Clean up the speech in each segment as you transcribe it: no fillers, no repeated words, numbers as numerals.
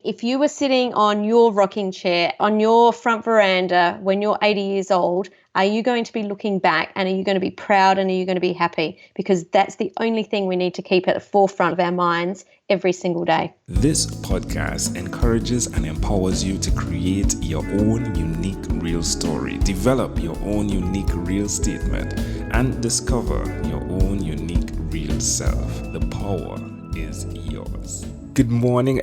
If you were sitting on your rocking chair on your front veranda when you're 80 years old, are you going to be looking back and are you going to be proud and are you going to be happy? Because that's the only thing we need to keep at the forefront of our minds every single day. This podcast encourages and empowers you to create your own unique real story, develop your own unique real statement, and discover your own unique real self. The power is yours. Good morning,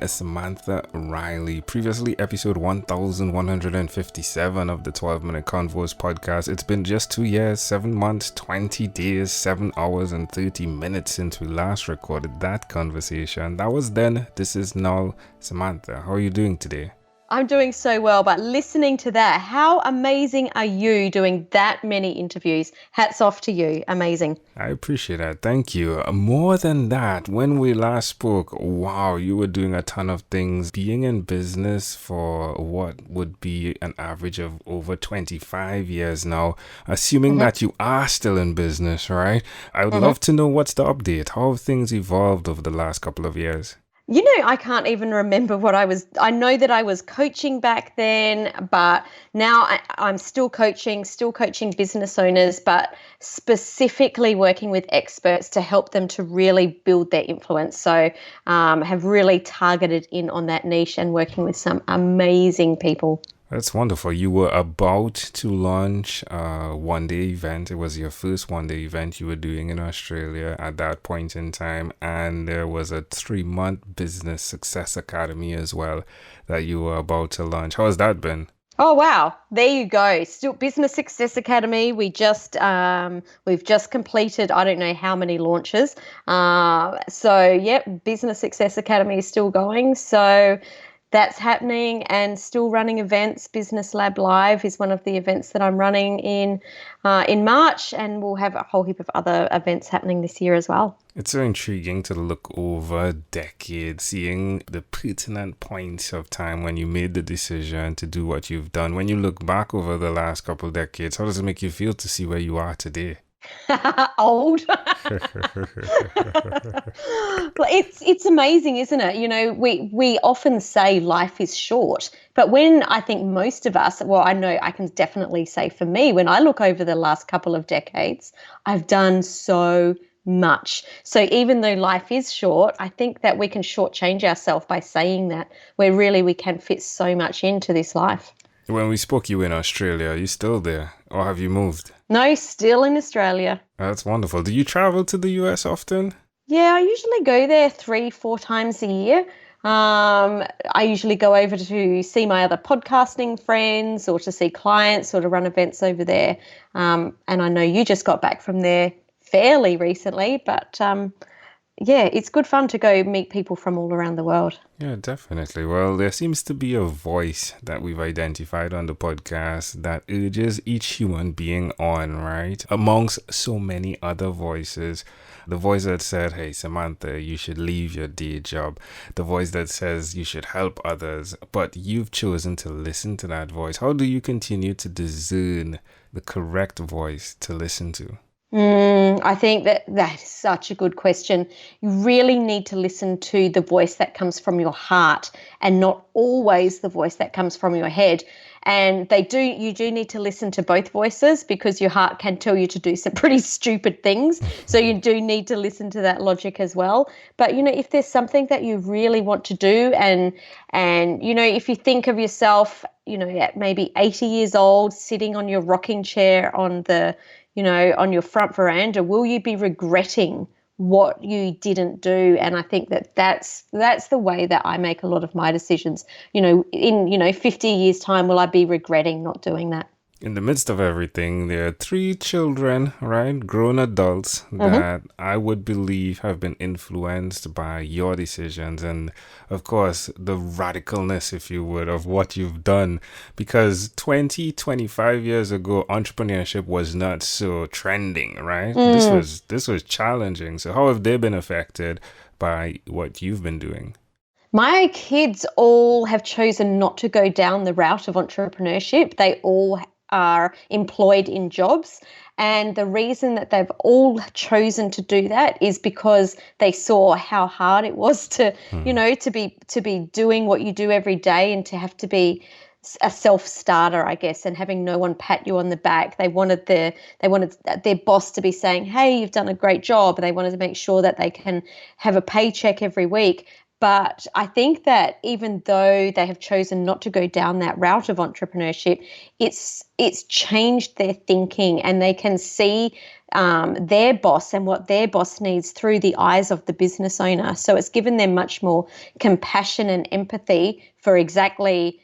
Samantha Riley. Previously, episode 1157 of the 12-Minute Convos podcast. It's been just 2 years, 7 months, 20 days, 7 hours, and 30 minutes since we last recorded that conversation. That was then, this is now. Samantha, how are you doing today? I'm doing so well, but listening to that, how amazing are you doing that many interviews? Hats off to you. Amazing. I appreciate that. Thank you. More than that, when we last spoke, wow, you were doing a ton of things, being in business for what would be an average of over 25 years now, assuming that you are still in business, right? I would love to know what's the update. How have things evolved over the last couple of years? You know, I can't even remember I know that I was coaching back then, but now I'm still coaching business owners, but specifically working with experts to help them to really build their influence. So have really targeted in on that niche and working with some amazing people. That's wonderful. You were about to launch a one-day event. It was your first one-day event you were doing in Australia at that point in time. And there was a 3-month Business Success Academy as well that you were about to launch. How has that been? Oh, wow. There you go. Still Business Success Academy. We've just completed, I don't know how many launches. Business Success Academy is still going. So that's happening and still running events. Business Lab Live is one of the events that I'm running in March, and we'll have a whole heap of other events happening this year as well. It's so intriguing to look over decades, seeing the pertinent points of time when you made the decision to do what you've done. When you look back over the last couple of decades, how does it make you feel to see where you are today? Old. It's amazing, isn't it? You know, we often say life is short, but when I think most of us, well, I know I can definitely say for me, when I look over the last couple of decades, I've done so much. So even though life is short, I think that we can shortchange ourselves by saying that, where really we can fit so much into this life. When we spoke, you were in Australia. Are you still there or have you moved? No, still in Australia. That's wonderful. Do you travel to the US often? Yeah, I usually go there 3-4 times a year. I usually go over to see my other podcasting friends or to see clients or to run events over there. And I know you just got back from there fairly recently, but it's good fun to go meet people from all around the world. Yeah, definitely. Well, there seems to be a voice that we've identified on the podcast that urges each human being on, right? Amongst so many other voices. The voice that said, hey, Samantha, you should leave your day job. The voice that says you should help others. But you've chosen to listen to that voice. How do you continue to discern the correct voice to listen to? I think that is such a good question. You really need to listen to the voice that comes from your heart and not always the voice that comes from your head. And you do need to listen to both voices because your heart can tell you to do some pretty stupid things. So you do need to listen to that logic as well. But, you know, if there's something that you really want to do and you know, if you think of yourself, you know, at maybe 80 years old, sitting on your rocking chair on your front veranda, will you be regretting what you didn't do? And I think that's the way that I make a lot of my decisions. You know, in 50 years' time, will I be regretting not doing that? In the midst of everything, there are 3 children, right? Grown adults that I would believe have been influenced by your decisions and, of course, the radicalness, if you would, of what you've done. Because 25 years ago, entrepreneurship was not so trending, right? This was challenging. So how have they been affected by what you've been doing? My kids all have chosen not to go down the route of entrepreneurship. They all are employed in jobs. And the reason that they've all chosen to do that is because they saw how hard it was to, to be doing what you do every day and to have to be a self-starter, I guess, and having no one pat you on the back. They wanted their boss to be saying, "Hey, you've done a great job." They wanted to make sure that they can have a paycheck every week. But I think that even though they have chosen not to go down that route of entrepreneurship, it's changed their thinking, and they can see their boss and what their boss needs through the eyes of the business owner. So it's given them much more compassion and empathy for exactly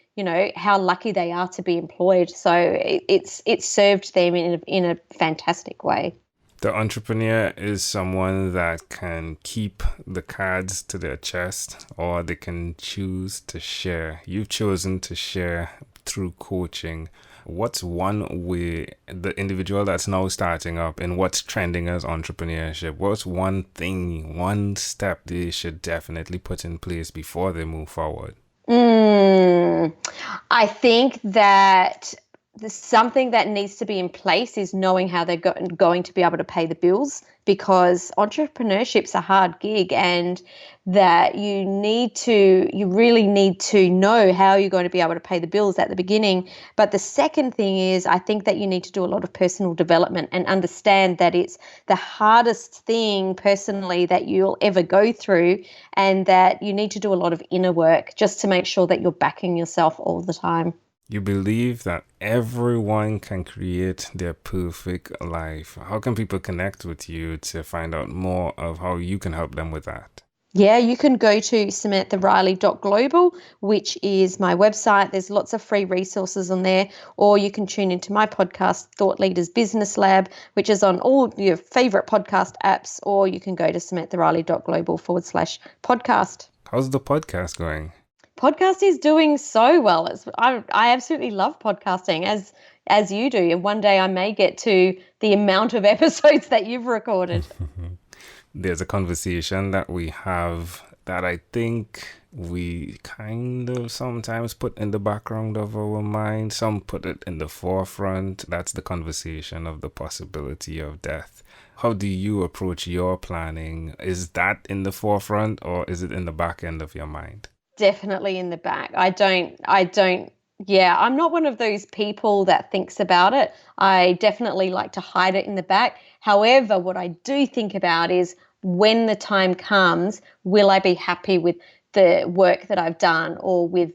how lucky they are to be employed. So it's served them in a fantastic way. The entrepreneur is someone that can keep the cards to their chest, or they can choose to share. You've chosen to share through coaching. What's one way the individual that's now starting up and what's trending as entrepreneurship, what's one thing, one step they should definitely put in place before they move forward? I think that something that needs to be in place is knowing how they're going to be able to pay the bills, because entrepreneurship's a hard gig, and that you really need to know how you're going to be able to pay the bills at the beginning. But the second thing is, I think that you need to do a lot of personal development and understand that it's the hardest thing personally that you'll ever go through, and that you need to do a lot of inner work just to make sure that you're backing yourself all the time. You believe that everyone can create their perfect life. How can people connect with you to find out more of how you can help them with that? Yeah, you can go to samanthariley.global, which is my website. There's lots of free resources on there. Or you can tune into my podcast, Thought Leaders Business Lab, which is on all your favorite podcast apps. Or you can go to samanthariley.global/podcast. How's the podcast going? Podcast is doing so well. I absolutely love podcasting, as you do. And one day I may get to the amount of episodes that you've recorded. There's a conversation that we have that I think we kind of sometimes put in the background of our mind. Some put it in the forefront. That's the conversation of the possibility of death. How do you approach your planning? Is that in the forefront, or is it in the back end of your mind? Definitely in the back. I'm not one of those people that thinks about it. I definitely like to hide it in the back. However, what I do think about is, when the time comes, will I be happy with the work that I've done, or with,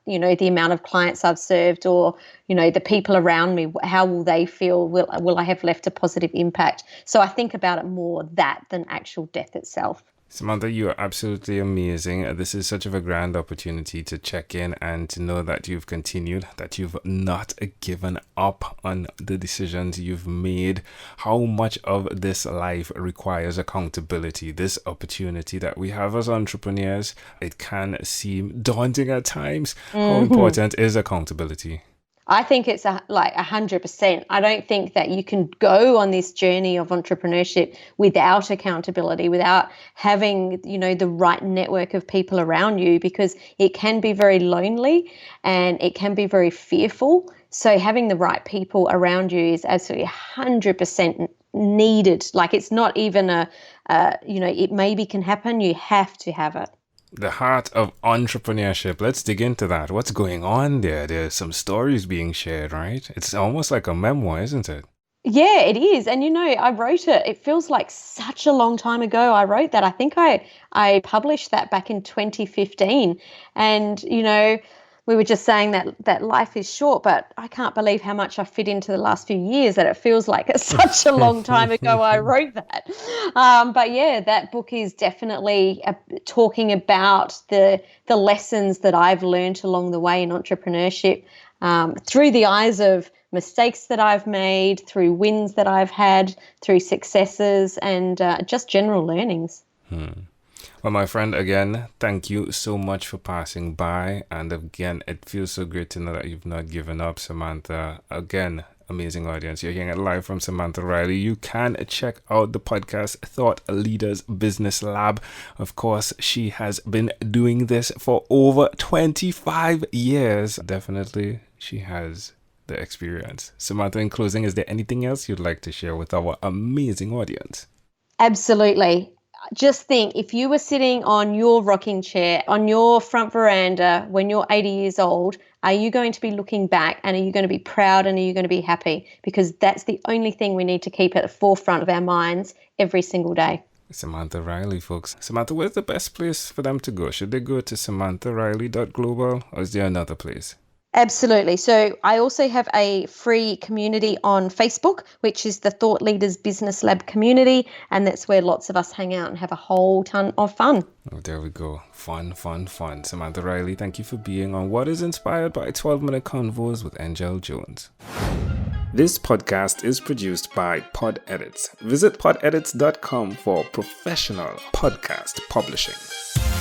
the amount of clients I've served, or, the people around me? How will they feel? Will I have left a positive impact? So I think about it more that than actual death itself. Samantha, you are absolutely amazing. This is such a grand opportunity to check in and to know that you've continued, that you've not given up on the decisions you've made. How much of this life requires accountability? This opportunity that we have as entrepreneurs, it can seem daunting at times. How important is accountability? I think it's 100%. I don't think that you can go on this journey of entrepreneurship without accountability, without having, the right network of people around you, because it can be very lonely and it can be very fearful. So having the right people around you is absolutely 100% needed. Like, it's not even it maybe can happen. You have to have it. The heart of entrepreneurship. Let's dig into that. What's going on there? There's some stories being shared, right? It's almost like a memoir, isn't it? Yeah, it is. And, I wrote it. It feels like such a long time ago I wrote that. I think I published that back in 2015. And, we were just saying that life is short, but I can't believe how much I fit into the last few years, that it feels like it's such a long time ago I wrote that. But yeah, that book is definitely talking about the lessons that I've learned along the way in entrepreneurship, through the eyes of mistakes that I've made, through wins that I've had, through successes, and just general learnings. Well, my friend, again, thank you so much for passing by. And again, it feels so great to know that you've not given up, Samantha. Again, amazing audience. You're hearing it live from Samantha Riley. You can check out the podcast, Thought Leaders Business Lab. Of course, she has been doing this for over 25 years. Definitely, she has the the experience. Samantha, in closing, is there anything else you'd like to share with our amazing audience? Absolutely. Just think, if you were sitting on your rocking chair on your front veranda when you're 80 years old, are you going to be looking back and are you going to be proud and are you going to be happy? Because that's the only thing we need to keep at the forefront of our minds every single day. Samantha Riley, folks. Samantha, where's the best place for them to go? Should they go to samanthariley.global or is there another place? Absolutely. So I also have a free community on Facebook, which is the Thought Leaders Business Lab community. And that's where lots of us hang out and have a whole ton of fun. Oh, there we go. Fun, fun, fun. Samantha Riley, thank you for being on What is Inspired by 12-Minute Convos with Angel Jones. This podcast is produced by Pod Edits. Visit podedits.com for professional podcast publishing.